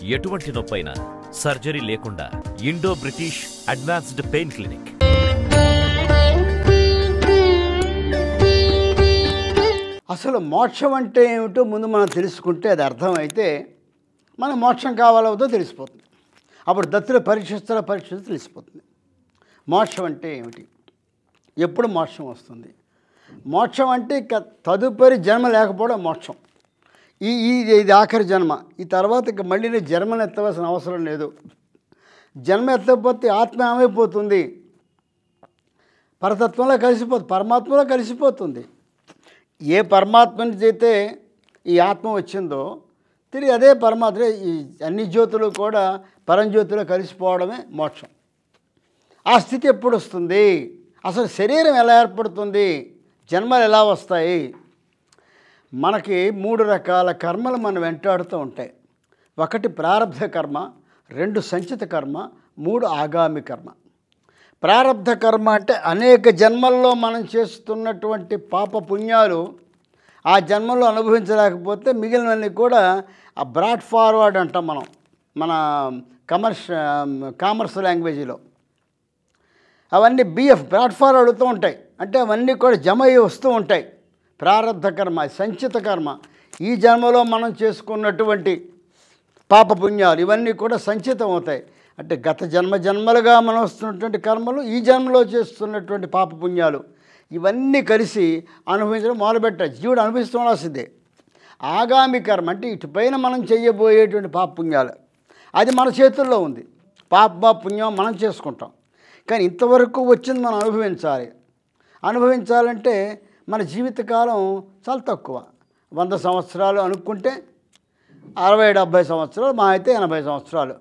ఎటువంటి నొప్పైనా సర్జరీ లేకుండా Indo British advanced pain clinic. అసలు మోక్షం అంటే ఏమిటో ముందు మనం తెలుసుకుంటే అది అర్థమైతే మన మోక్షం కావాలవుతో తెలిసిపోతుంది. అప్పుడు దత్తుల పరీక్షిస్తే తెలిసిపోతుంది. మోక్షం అంటే ఏమిటి, ఎప్పుడు మోక్షం వస్తుంది, మోక్షం అంటే ఇక తదుపరి జన్మ లేకపోవడం మోక్షం. ఇది ఆఖరి జన్మ, ఈ తర్వాత ఇక మళ్ళీ జన్మను ఎత్తవలసిన అవసరం లేదు. జన్మ ఎత్తకపోతే ఆత్మ ఏమైపోతుంది, పరతత్వంలో కలిసిపోతుంది, పరమాత్మలో కలిసిపోతుంది. ఏ పరమాత్మని చేతే ఈ ఆత్మ వచ్చిందో తిరిగి అదే పరమాత్మ, ఈ అన్ని జ్యోతులు కూడా పరంజ్యోతిలో కలిసిపోవడమే మోక్షం. ఆ స్థితి ఎప్పుడు వస్తుంది, అసలు శరీరం ఎలా ఏర్పడుతుంది, జన్మలు ఎలా వస్తాయి? మనకి 3 రకాల కర్మలు మనం వెంటాడుతూ ఉంటాయి. 1 ప్రారబ్ధ కర్మ, 2 సంచిత కర్మ, 3 ఆగామి కర్మ. ప్రారబ్ధ కర్మ అంటే అనేక జన్మల్లో మనం చేస్తున్నటువంటి పాప పుణ్యాలు ఆ జన్మలో అనుభవించలేకపోతే మిగిలినవన్నీ కూడా ఆ బ్రాడ్ ఫార్వర్డ్ అంటాం మనం మన కామర్స్ లాంగ్వేజీలో. అవన్నీ బిఎఫ్ బ్రాడ్ ఫార్వర్డ్ అవుతూ ఉంటాయి, అంటే అవన్నీ కూడా జమ అయ్యి వస్తూ ఉంటాయి. ప్రారబ్ధ కర్మ, సంచిత కర్మ, ఈ జన్మలో మనం చేసుకున్నటువంటి పాప పుణ్యాలు ఇవన్నీ కూడా సంచితం అవుతాయి. అంటే గత జన్మలుగా మనం వస్తున్నటువంటి కర్మలు, ఈ జన్మలో చేస్తున్నటువంటి పాప పుణ్యాలు ఇవన్నీ కలిసి అనుభవించడం మొదలుపెట్టాలి. జీవుడు అనుభవిస్తుండాల్సిందే. ఆగామి కర్మ అంటే ఇటుపైన మనం చేయబోయేటువంటి పాప పుణ్యాలు, అది మన చేతుల్లో ఉంది. పాప పుణ్యం మనం చేసుకుంటాం, కానీ ఇంతవరకు వచ్చింది మనం అనుభవించాలంటే మన జీవితకాలం చాలా తక్కువ. 100 సంవత్సరాలు అనుకుంటే 60-70 సంవత్సరాలు, మా అయితే 80 సంవత్సరాలు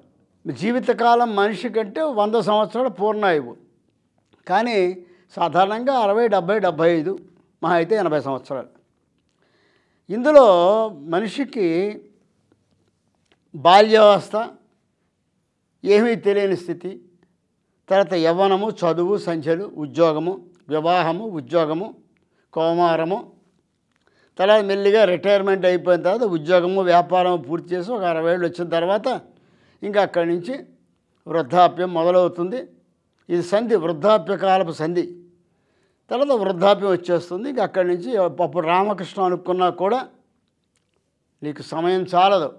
జీవితకాలం. మనిషి కంటే 100 సంవత్సరాలు పూర్ణాయువు, కానీ సాధారణంగా 60-70-75, మా అయితే 80 సంవత్సరాలు. ఇందులో మనిషికి బాల్యావస్థ, ఏమీ తెలియని స్థితి, తర్వాత యవ్వనము, చదువు, సంఖ్యలు, ఉద్యోగము, వివాహము, ఉద్యోగము, కౌమారము, తర్వాత మెల్లిగా రిటైర్మెంట్ అయిపోయిన తర్వాత ఉద్యోగము, వ్యాపారము పూర్తి చేసి ఒక 60 ఏళ్ళు వచ్చిన తర్వాత ఇంకా అక్కడి నుంచి వృద్ధాప్యం మొదలవుతుంది. ఇది సంధి, వృద్ధాప్యకాలపు సంధి. తర్వాత వృద్ధాప్యం వచ్చేస్తుంది. ఇంకా అక్కడి నుంచి అప్పుడు రామకృష్ణ అనుకున్నా కూడా నీకు సమయం చాలదు,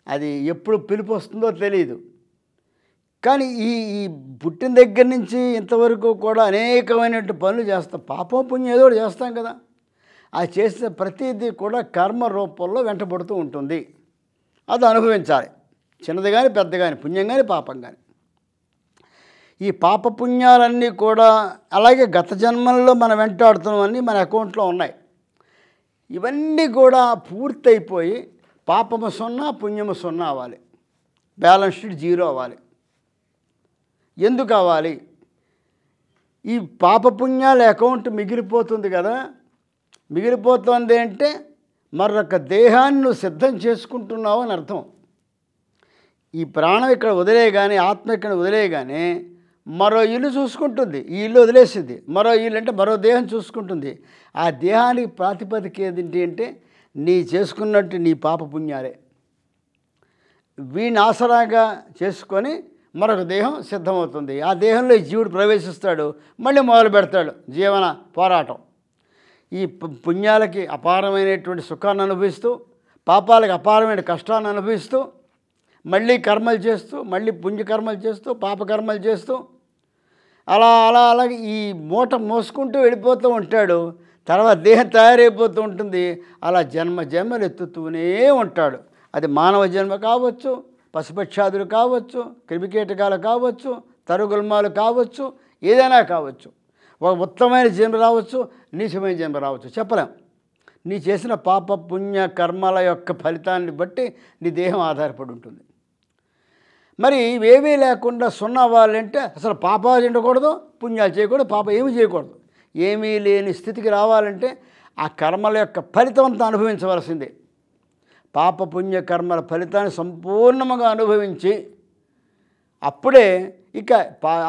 అది ఎప్పుడు పిలుపు వస్తుందో తెలియదు. కానీ ఈ పుట్టిన దగ్గర నుంచి ఇంతవరకు కూడా అనేకమైనటువంటి పనులు చేస్తాం, పాపం పుణ్యం ఏదో ఒకటి చేస్తాం కదా. అది చేసిన ప్రతిదీ కూడా కర్మ రూపంలో వెంటబడుతూ ఉంటుంది, అది అనుభవించాలి. చిన్నది కానీ పెద్ద కానీ, పుణ్యం కానీ పాపం కానీ. ఈ పాప పుణ్యాలన్నీ కూడా అలాగే గత జన్మల్లో మనం వెంటాడుతున్నవన్నీ మన అకౌంట్లో ఉన్నాయి. ఇవన్నీ కూడా పూర్తయిపోయి పాపము 0 పుణ్యము 0 అవ్వాలి, బ్యాలెన్స్ షీట్ 0 అవ్వాలి. ఎందుకు అవ్వాలి? ఈ పాపపుణ్యాల అకౌంట్ మిగిలిపోతుంది కదా. మిగిలిపోతుంది అంటే మరొక దేహాన్ని నువ్వు సిద్ధం చేసుకుంటున్నావు అని అర్థం. ఈ ప్రాణం ఇక్కడ వదిలేయగానే, ఆత్మ ఇక్కడ వదిలేయగానే మరో ఇల్లు చూసుకుంటుంది. ఈ ఇల్లు వదిలేసింది, మరో ఇల్లు అంటే మరో దేహం చూసుకుంటుంది. ఆ దేహానికి ప్రాతిపదిక ఏంటి అంటే నీ చేసుకున్నట్టు నీ పాప పుణ్యాలే. వీడిని ఆసరాగా చేసుకొని మరొక దేహం సిద్ధమవుతుంది. ఆ దేహంలో ఈ జీవుడు ప్రవేశిస్తాడు, మళ్ళీ మొదలు పెడతాడు జీవన పోరాటం. ఈ పుణ్యాలకి అపారమైనటువంటి సుఖాన్ని అనుభవిస్తూ, పాపాలకి అపారమైన కష్టాన్ని అనుభవిస్తూ, మళ్ళీ కర్మలు చేస్తూ, మళ్ళీ పుణ్యకర్మలు చేస్తూ, పాపకర్మలు చేస్తూ అలాగే ఈ మూట మోసుకుంటూ వెళ్ళిపోతూ ఉంటాడు. తర్వాత దేహం తయారైపోతూ ఉంటుంది. అలా జన్మలు ఎత్తుతూనే ఉంటాడు. అది మానవ జన్మ కావచ్చు, పశుపక్షాదులు కావచ్చు, క్రిమికీటకాలు కావచ్చు, తరుగుల్మాలు కావచ్చు, ఏదైనా కావచ్చు. ఒక ఉత్తమమైన జన్మ రావచ్చు, నీచమైన జన్మ రావచ్చు, చెప్పలేం. నీ చేసిన పాప పుణ్య కర్మల యొక్క ఫలితాన్ని బట్టి నీ దేహం ఆధారపడి ఉంటుంది. మరి ఇవేమీ లేకుండా 0 అవ్వాలంటే అసలు పాపాలు చేయకూడదు, పుణ్యాలు చేయకూడదు, పాపం ఏమీ చేయకూడదు. ఏమీ లేని స్థితికి రావాలంటే ఆ కర్మల యొక్క ఫలితం అంతా అనుభవించవలసిందే. పాప పుణ్య కర్మల ఫలితాన్ని సంపూర్ణంగా అనుభవించి అప్పుడే ఇక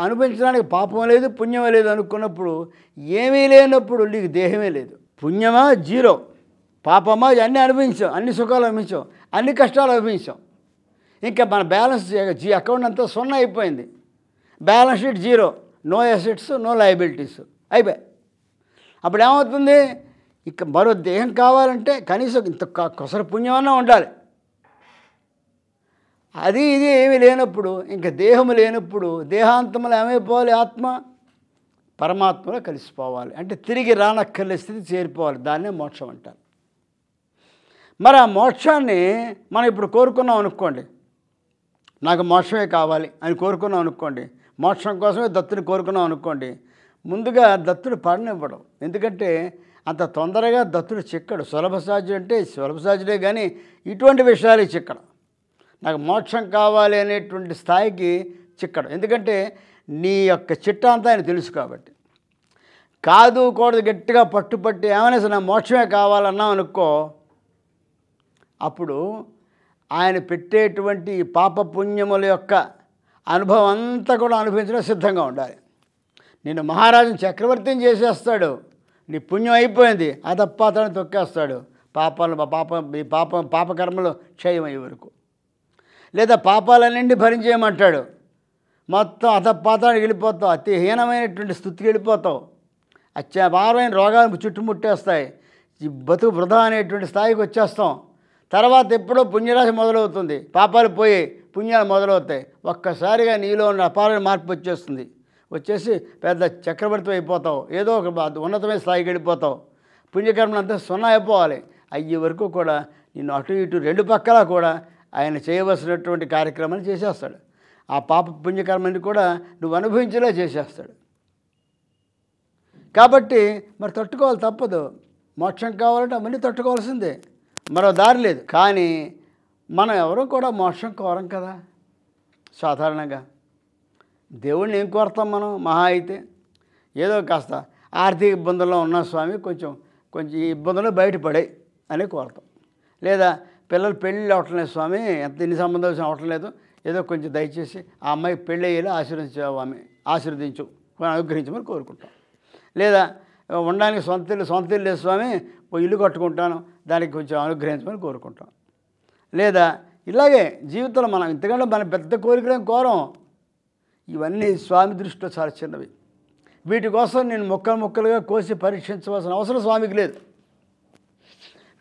అనుభవించడానికి పాపం లేదు, పుణ్యం లేదు అనుకున్నప్పుడు, ఏమీ లేనప్పుడు నీకు దేహమే లేదు. పుణ్యమా 0, పాపమా అన్నీ అనుభవించాం, అన్ని సుఖాలు అనుభవించాం, అన్ని కష్టాలు అనుభవించాం. ఇంకా మన బ్యాలెన్స్ అకౌంట్ అంతా 0 అయిపోయింది. Balance sheet 0, no assets no liabilities అయిపోయాయి. అప్పుడు ఏమవుతుంది? ఇక మరో దేహం కావాలంటే కనీసం ఇంత కొసర పుణ్యమన్నా ఉండాలి. అది ఇది ఏమీ లేనప్పుడు, ఇంకా దేహము లేనప్పుడు దేహాంతములు ఏమైపోవాలి? ఆత్మ పరమాత్మలో కలిసిపోవాలి. అంటే తిరిగి రానక్కర్లే స్థితి చేరిపోవాలి. దాన్నే మోక్షం అంటారు. మరి ఆ మోక్షాన్ని మనం ఇప్పుడు కోరుకున్నాం అనుకోండి, నాకు మోక్షమే కావాలి అని కోరుకున్నాం అనుకోండి, మోక్షం కోసమే దత్తుని కోరుకున్నాం అనుకోండి, ముందుగా దత్తుడు పడనివ్వడం. ఎందుకంటే అంత తొందరగా దత్తుడు చిక్కడు. సులభ సాధ్యం అంటే సులభ సాధ్యుడే, కానీ ఇటువంటి విషయాలు చిక్కడు. నాకు మోక్షం కావాలి అనేటువంటి స్థాయికి చిక్కడు. ఎందుకంటే నీ యొక్క చిట్టా అంతా ఆయన తెలుసు కాబట్టి. కాదు కూడదు గట్టిగా పట్టుపట్టి ఏమైనా సరే నా మోక్షమే కావాలన్నాం అనుకో, అప్పుడు ఆయన పెట్టేటువంటి పాపపుణ్యముల యొక్క అనుభవం అంతా కూడా అనుభవించడం సిద్ధంగా ఉండాలి. నిన్ను మహారాజుని చక్రవర్తిని చేసేస్తాడు, నీ పుణ్యం అయిపోయింది, అతను తొక్కేస్తాడు. పాపకర్మలు క్షయమయ్యే వరకు. లేదా పాపాలన్నింటి భరించేయమంటాడు, మొత్తం అతపాతానికి వెళ్ళిపోతావు, అతి హీనమైనటువంటి స్థితికి వెళ్ళిపోతావు, అత్యపారమైన రోగాలు చుట్టుముట్టేస్తాయి, బతుకు వృధా అనేటువంటి స్థాయికి వచ్చేస్తాం. తర్వాత ఎప్పుడో పుణ్యరాశి మొదలవుతుంది, పాపాలు పోయి పుణ్యాలు మొదలవుతాయి. ఒక్కసారిగా నీలో ఉన్న అపారమైన మార్పు వచ్చేసి పెద్ద చక్రవర్తి అయిపోతావు, ఏదో ఒక ఉన్నతమైన స్థాయికి వెళ్ళిపోతావు. పుణ్యకర్మలు అంతా 0 అయిపోవాలి. అయ్యే వరకు కూడా నిన్ను అటు ఇటు 2 పక్కలా కూడా ఆయన చేయవలసినటువంటి కార్యక్రమాలు చేసేస్తాడు. ఆ పాప పుణ్యకర్మని కూడా నువ్వు అనుభవించేలా చేసేస్తాడు. కాబట్టి మరి తట్టుకోవాలి, తప్పదు. మోక్షం కావాలంటే అవన్నీ తట్టుకోవాల్సిందే, మరో దారి లేదు. కానీ మనం ఎవరూ కూడా మోక్షం కోరం కదా. సాధారణంగా దేవుణ్ణి ఏం కోరుతాం మనం? మహా అయితే ఏదో కాస్త ఆర్థిక ఇబ్బందుల్లో ఉన్న స్వామి కొంచెం ఈ ఇబ్బందులు బయటపడాయి అని కోరుతాం. లేదా పిల్లలు పెళ్ళి అవటం లేదు స్వామి, ఎన్ని సంబంధాలు అవటం లేదు, ఏదో కొంచెం దయచేసి ఆ అమ్మాయికి పెళ్ళి అయ్యేలా ఆశీర్వదించు, అనుగ్రహించమని కోరుకుంటాం. లేదా ఉండడానికి సొంత ఇల్లు లేదు స్వామి, ఇల్లు కట్టుకుంటాను, దానికి కొంచెం అనుగ్రహించమని కోరుకుంటాం. లేదా ఇలాగే జీవితంలో మనం ఇంతకంటే మన పెద్ద కోరికలేం కోరం. ఇవన్నీ స్వామి దృష్టిలో చాలా చిన్నవి. వీటి కోసం నేను ముక్కలుగా కోసి పరీక్షించవలసిన అవసరం స్వామికి లేదు.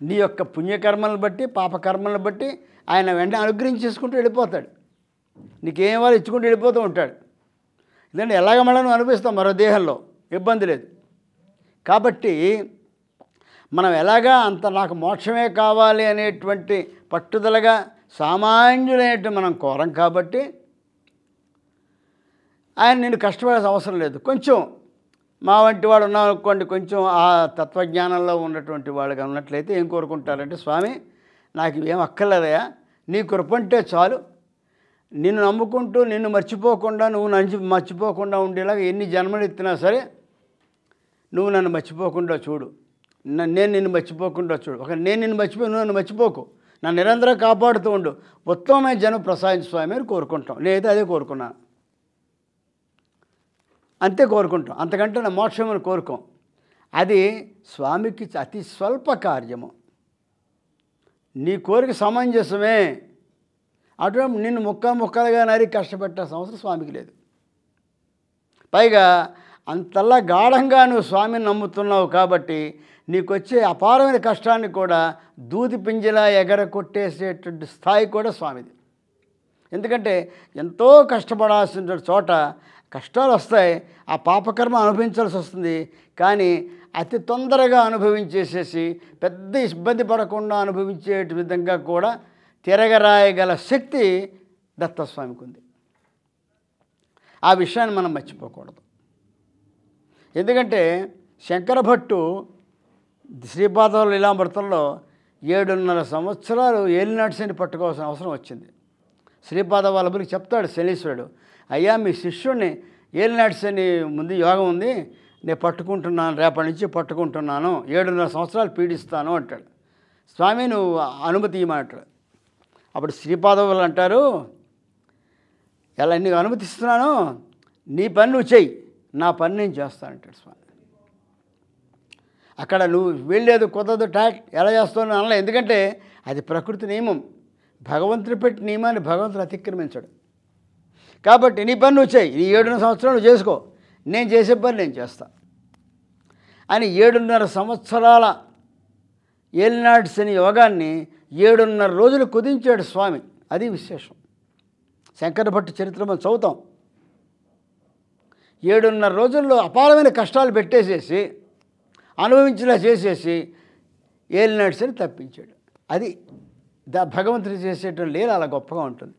నీ యొక్క పుణ్యకర్మలను బట్టి పాపకర్మలను బట్టి ఆయన వెంటనే అనుగ్రహించేసుకుంటూ వెళ్ళిపోతాడు. నీకేం వాళ్ళు ఇచ్చుకుంటూ వెళ్ళిపోతూ ఉంటాడు. ఎందుకంటే ఎలాగ మనం అనిపిస్తాం మరో దేహంలో, ఇబ్బంది లేదు. కాబట్టి మనం ఎలాగా అంత నాకు మోక్షమే కావాలి అనేటువంటి పట్టుదలగా సామాన్యులైనటువంటి మనం కోరం కాబట్టి ఆయన నిన్ను కష్టపడాల్సిన అవసరం లేదు. కొంచెం మా వంటి వాడు ఉన్నాం అనుకోండి, కొంచెం ఆ తత్వజ్ఞానంలో ఉన్నటువంటి వాళ్ళుగా ఉన్నట్లయితే ఏం కోరుకుంటారంటే, స్వామి నాకు ఇవేం అక్కర్లేదయా, నీ కృపంటే చాలు, నిన్ను నమ్ముకుంటూ నిన్ను మర్చిపోకుండా నువ్వు నన్ను మర్చిపోకుండా ఉండేలాగా ఎన్ని జన్మలు ఎత్తినా సరే నువ్వు నన్ను మర్చిపోకుండా చూడు, నేను నిన్ను మర్చిపోకుండా చూడు. నేను నిన్ను మర్చిపోయి నువ్వు నన్ను మర్చిపోకు, నన్ను నిరంతరం కాపాడుతూ ఉండు, ఉత్తమమైన జన్మ ప్రసాదించు స్వామి అని కోరుకుంటాం. నేనైతే అదే కోరుకున్నాను, అంతే కోరుకుంటాం. అంతకంటే నా మోక్షం అని కోరుకోం. అది స్వామికి అతి స్వల్ప కార్యము. నీ కోరిక సమంజసమే, అటువంటి నిన్ను ముక్కలుగా నరి కష్టపెట్టాల్సిన అవసరం స్వామికి లేదు. పైగా అంతలా గాఢంగా నువ్వు స్వామిని నమ్ముతున్నావు కాబట్టి నీకు వచ్చే అపారమైన కష్టాన్ని కూడా దూది పింజలా ఎగరకొట్టేసేటువంటి స్థాయి కూడా స్వామిది. ఎందుకంటే ఎంతో కష్టపడాల్సిన చోట కష్టాలు వస్తాయి, ఆ పాపకర్మ అనుభవించాల్సి వస్తుంది. కానీ అతి తొందరగా అనుభవించేసేసి పెద్ద ఇబ్బంది పడకుండా అనుభవించే విధంగా కూడా తిరగరాయగల శక్తి దత్తస్వామికి ఉంది. ఆ విషయాన్ని మనం మర్చిపోకూడదు. ఎందుకంటే శంకర భట్టు శ్రీపాద లీలామృతంలో 7.5 సంవత్సరాలు ఏలినాటి శని పట్టుకోవాల్సిన అవసరం వచ్చింది. శ్రీపాద వల్లభునికి చెప్తాడు శనీశ్వరుడు, అయ్యా మీ శిష్యుడిని ఏలినాటి శని ముందు యోగం ఉంది, నేను పట్టుకుంటున్నాను, రేపటి నుంచి పట్టుకుంటున్నాను, 7.5 సంవత్సరాలు పీడిస్తాను అంటాడు. స్వామి నువ్వు అనుమతి ఇవ్వమంటాడు. అప్పుడు శ్రీపాదవులు అంటారు, ఎలా నీకు అనుమతిస్తున్నాను, నీ పని నువ్వు చెయ్యి, నా పని నేను చేస్తానంటాడు స్వామి. అక్కడ నువ్వు వెళ్ళేది కుదరదు, ఎలా చేస్తావు అనలే. ఎందుకంటే అది ప్రకృతి నియమం. భగవంతుడు పెట్టి నియమాన్ని భగవంతుడు అతిక్రమించడు. కాబట్టి నీ పని నువ్వు చేయి, ఈ 7.5 సంవత్సరాలు నువ్వు చేసుకో, నేను చేసే పని నేను చేస్తా అని 7.5 సంవత్సరాల ఏలినాటి శని యోగాన్ని 7.5 రోజులు కుదించాడు స్వామి. అది విశేషం. శంకర భట్టు చరిత్ర మనం చదువుతాం. 7.5 రోజుల్లో అపారమైన కష్టాలు పెట్టేసేసి అనుభవించేలా చేసేసి ఏలినాటి శని తప్పించాడు. అది భగవంతుడు చేసేటువంటి లీల అలా గొప్పగా ఉంటుంది.